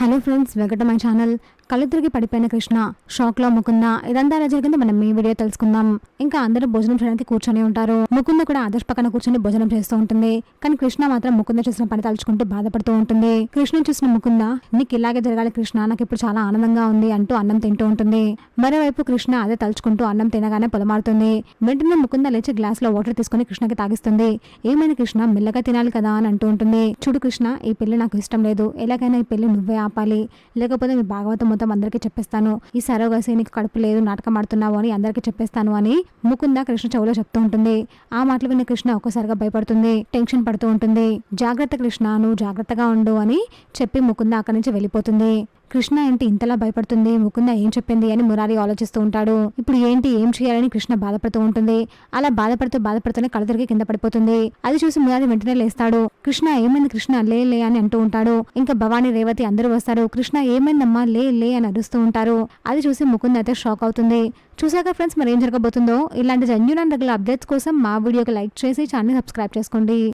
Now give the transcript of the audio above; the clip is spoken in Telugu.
Hello friends, welcome to my channel. కళ్ళిద్దరికి పడిపోయిన కృష్ణ షాక్లో ముకుంద. ఇదంతా ఎలా జరిగిందో మనం ఈ వీడియో తెలుసుకుందాం. ఇంకా అందరూ భోజనం చేయడానికి కూర్చొని ఉంటారు. ముకుంద కూడా ఆదర్శ్ పక్కన కూర్చొని భోజనం చేస్తూ ఉంటుంది. కానీ కృష్ణ మాత్రం ముకుంద చేసిన పని తలుచుకుంటూ బాధపడుతూ ఉంటుంది. కృష్ణ చూసిన ముకుంద, నీకు ఇలాగే జరగాలి కృష్ణ, నాకు ఇప్పుడు చాలా ఆనందంగా ఉంది అంటూ అన్నం తింటూ ఉంటుంది. మరోవైపు కృష్ణ అదే తలుచుకుంటూ అన్నం తినగానే పొలమారుతుంది. వెంటనే ముకుంద లేచి గ్లాస్ లో వాటర్ తీసుకుని కృష్ణకి తాగిస్తుంది. ఏమైనా కృష్ణ, మెల్లగా తినాలి కదా అని అంటూ ఉంటుంది. చూడు కృష్ణ, ఈ పెళ్లి నాకు ఇష్టం లేదు, ఎలాగైనా ఈ పెళ్లి నువ్వే ఆపాలి, లేకపోతే మీ భాగవతం మొత్తం అందరికీ చెప్పేస్తాను, ఈ సరోగసి నీకు కడుపు లేదు, నాటకం ఆడుతున్నావు అని అందరికీ చెప్పేస్తాను అని ముకుంద కృష్ణ చెవులో చెప్తూ ఉంటుంది. ఆ మాటలు విన్న కృష్ణ ఒక్కసారిగా భయపడుతుంది, టెన్షన్ పడుతూ ఉంటుంది. జాగ్రత్త కృష్ణ, నువ్వు జాగ్రత్తగా ఉండు అని చెప్పి ముకుంద అక్కడి నుంచి వెళ్ళిపోతుంది. కృష్ణ ఏంటి ఇంతలా భయపడుతుంది, ముకుంద ఏం చెప్పింది అని మురారి ఆలోచిస్తూ ఉంటాడు. ఇప్పుడు ఏంటి, ఏం చేయాలని కృష్ణ బాధపడుతూ ఉంటుంది. అలా బాధపడుతూనే కళ్ళు తిరిగి కింద పడిపోతుంది. అది చూసి మురారి వెంటనే లేస్తాడు. కృష్ణ ఏమైంది కృష్ణ, లే అని అంటూ ఉంటాడు. ఇంకా భవానీ, రేవతి అందరూ వస్తారు. కృష్ణ ఏమైందమ్మా, లే అని అరుస్తూ ఉంటారు. అది చూసి ముకుంద అయితే షాక్ అవుతుంది. చూసాక ఫ్రెండ్స్, మరి ఏం జరగబోతుందో. ఇలాంటి జెన్యూన్ అండ్ రెగ్యులర్ అప్డేట్స్ కోసం మా వీడియోకి లైక్ చేసి ఛానల్ సబ్స్క్రైబ్ చేసుకోండి.